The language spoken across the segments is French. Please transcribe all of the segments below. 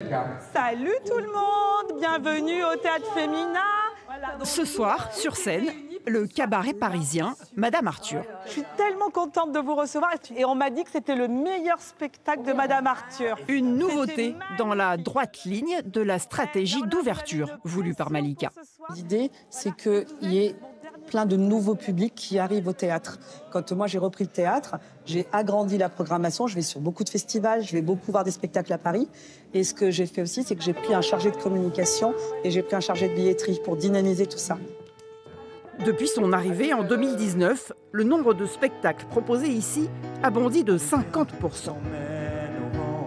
Salut tout le monde, bienvenue au Théâtre Féminin. Ce soir, sur scène, le cabaret parisien Madame Arthur. Je suis tellement contente de vous recevoir et on m'a dit que c'était le meilleur spectacle de Madame Arthur. Une nouveauté dans la droite ligne de la stratégie d'ouverture voulue par Malika. L'idée, c'est qu'il y ait plein de nouveaux publics qui arrivent au théâtre. Quand moi j'ai repris le théâtre, j'ai agrandi la programmation, je vais sur beaucoup de festivals, je vais beaucoup voir des spectacles à Paris. Et ce que j'ai fait aussi, c'est que j'ai pris un chargé de communication et j'ai pris un chargé de billetterie pour dynamiser tout ça. Depuis son arrivée en 2019, le nombre de spectacles proposés ici a bondi de 50%.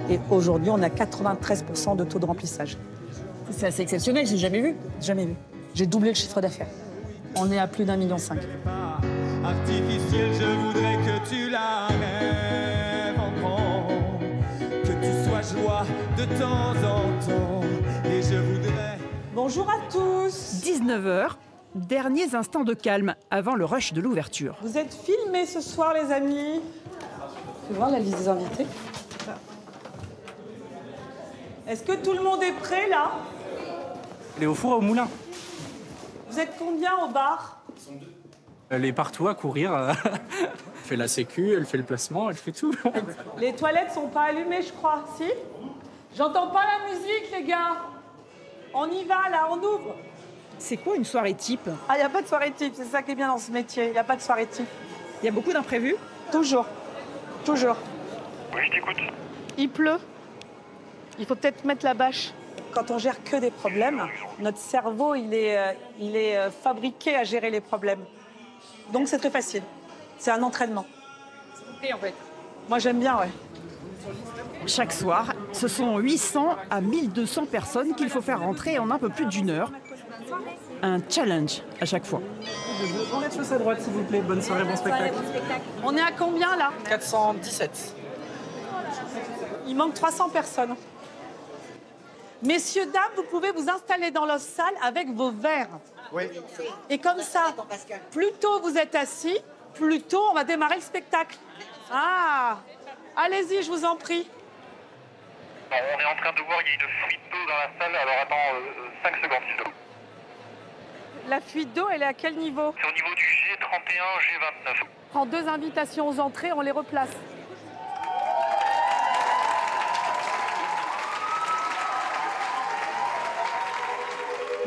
Et aujourd'hui, on a 93% de taux de remplissage. C'est assez exceptionnel, j'ai jamais vu. Jamais vu. J'ai doublé le chiffre d'affaires. On est à plus d'1,5 million. Artificiel, je voudrais que tu la rêves en grand, que tu sois joie de temps en temps, et je voudrais... Bonjour à tous. 19h, derniers instants de calme avant le rush de l'ouverture. Vous êtes filmés ce soir les amis. Tu vois la liste des invités? Est-ce que tout le monde est prêt là? Elle est au four et au moulin. Vous êtes combien au bar? Elle est partout à courir. Elle fait la sécu, elle fait le placement, elle fait tout. Les toilettes sont pas allumées je crois, si? J'entends pas la musique les gars. On y va là, on ouvre. C'est quoi une soirée type? Ah, il n'y a pas de soirée type, c'est ça qui est bien dans ce métier. Il n'y a pas de soirée type. Il y a beaucoup d'imprévus? Toujours. Toujours. Oui, je t'écoute. Il pleut. Il faut peut-être mettre la bâche. Quand on gère que des problèmes, notre cerveau, il est fabriqué à gérer les problèmes. Donc c'est très facile. C'est un entraînement. Et en fait, moi j'aime bien, ouais. chaque soir, ce sont 800 à 1200 personnes qu'il faut faire rentrer en un peu plus d'1 heure. Un challenge à chaque fois. On laisse à droite, s'il vous plaît. Bonne soirée, bon spectacle. On est à combien là? 417. Il manque 300 personnes. Messieurs, dames, vous pouvez vous installer dans la salle avec vos verres. Oui. Et comme ça, plus tôt vous êtes assis, plus tôt on va démarrer le spectacle. Ah, allez-y, je vous en prie. On est en train de voir, il y a une fuite d'eau dans la salle. Alors attends, 5 secondes, s'il te plaît. La fuite d'eau, elle est à quel niveau? C'est au niveau du G31, G29. On prend 2 invitations aux entrées, on les replace.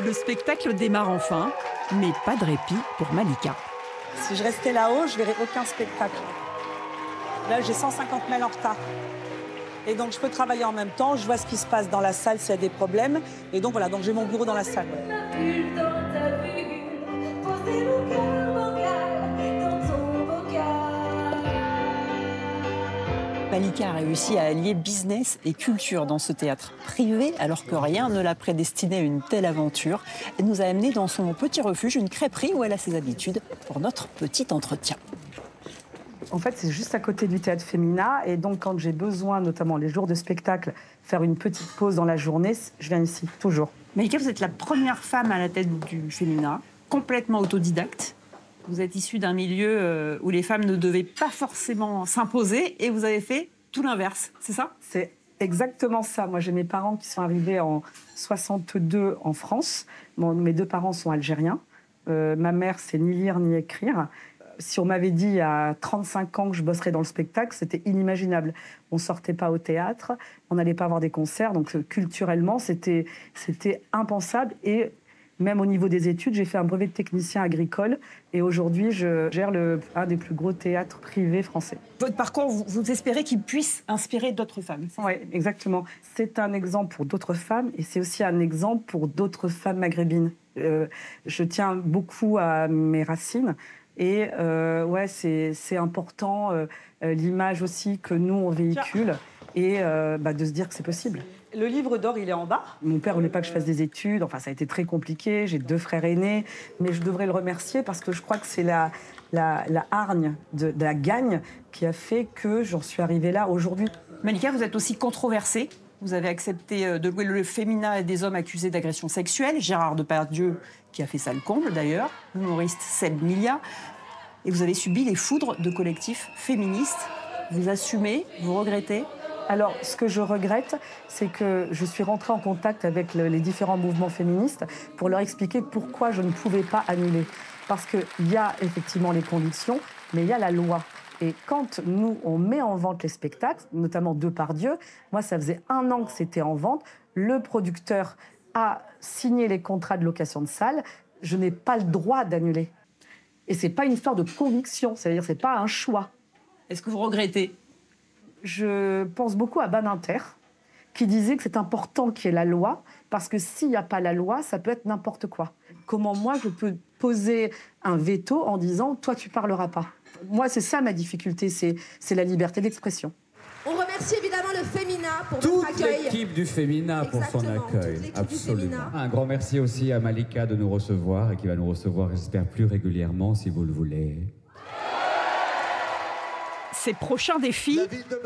Le spectacle démarre enfin, mais pas de répit pour Malika. Si je restais là-haut, je verrais aucun spectacle. Là, j'ai 150 mails en retard. Et donc, je peux travailler en même temps. Je vois ce qui se passe dans la salle s'il y a des problèmes. Et donc, voilà, donc j'ai mon bureau dans la salle. Malika a réussi à allier business et culture dans ce théâtre privé, alors que rien ne l'a prédestinée à une telle aventure. Elle nous a amenés dans son petit refuge, une crêperie où elle a ses habitudes, pour notre petit entretien. En fait, c'est juste à côté du Théâtre Féminin. Et donc, quand j'ai besoin, notamment les jours de spectacle, faire une petite pause dans la journée, je viens ici, toujours. Malika, vous êtes la première femme à la tête du Féminin, complètement autodidacte. Vous êtes issue d'un milieu où les femmes ne devaient pas forcément s'imposer et vous avez fait tout l'inverse, c'est ça? C'est exactement ça. Moi, j'ai mes parents qui sont arrivés en 62 en France. Mes 2 parents sont algériens. Ma mère, c'est ni lire ni écrire. Si on m'avait dit à 35 ans que je bosserais dans le spectacle, c'était inimaginable. On ne sortait pas au théâtre, on n'allait pas voir des concerts. Donc, culturellement, c'était impensable. Et même au niveau des études, j'ai fait un brevet de technicien agricole et aujourd'hui, je gère un des plus gros théâtres privés français. Votre parcours, vous espérez qu'il puisse inspirer d'autres femmes? Oui, exactement. C'est un exemple pour d'autres femmes et c'est aussi un exemple pour d'autres femmes maghrébines. Je tiens beaucoup à mes racines et ouais, c'est important, l'image aussi que nous, on véhicule et de se dire que c'est possible. Le livre d'or, il est en bas. Mon père voulait pas que je fasse des études. Enfin, ça a été très compliqué. J'ai 2 frères aînés. Mais je devrais le remercier parce que je crois que c'est la hargne de la gagne qui a fait que j'en suis arrivée là aujourd'hui. Malika, vous êtes aussi controversée. Vous avez accepté de louer le Féminin à des hommes accusés d'agression sexuelle. Gérard Depardieu, qui a fait ça le comble d'ailleurs. L'humoriste Seb Milia. Et vous avez subi les foudres de collectifs féministes. Vous assumez, vous regrettez? Alors, ce que je regrette, c'est que je suis rentrée en contact avec les différents mouvements féministes pour leur expliquer pourquoi je ne pouvais pas annuler. Parce qu'il y a effectivement les convictions, mais il y a la loi. Et quand nous, on met en vente les spectacles, notamment Depardieu, moi, ça faisait 1 an que c'était en vente, le producteur a signé les contrats de location de salle, je n'ai pas le droit d'annuler. Et ce n'est pas une histoire de conviction, c'est-à-dire que ce n'est pas un choix. Est-ce que vous regrettez? Je pense beaucoup à Badinter, qui disait que c'est important qu'il y ait la loi, parce que s'il n'y a pas la loi, ça peut être n'importe quoi. Comment moi, je peux poser un veto en disant « toi, tu ne parleras pas ». Moi, c'est ça ma difficulté, c'est la liberté d'expression. On remercie évidemment le Fémina pour votre accueil. Toute l'équipe du Fémina pour son accueil, absolument. Un grand merci aussi à Malika de nous recevoir et qui va nous recevoir, j'espère, plus régulièrement si vous le voulez. Ses prochains défis,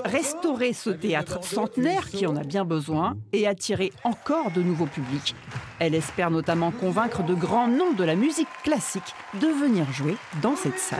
restaurer ce théâtre centenaire qui en a bien besoin et attirer encore de nouveaux publics. Elle espère notamment convaincre de grands noms de la musique classique de venir jouer dans cette salle.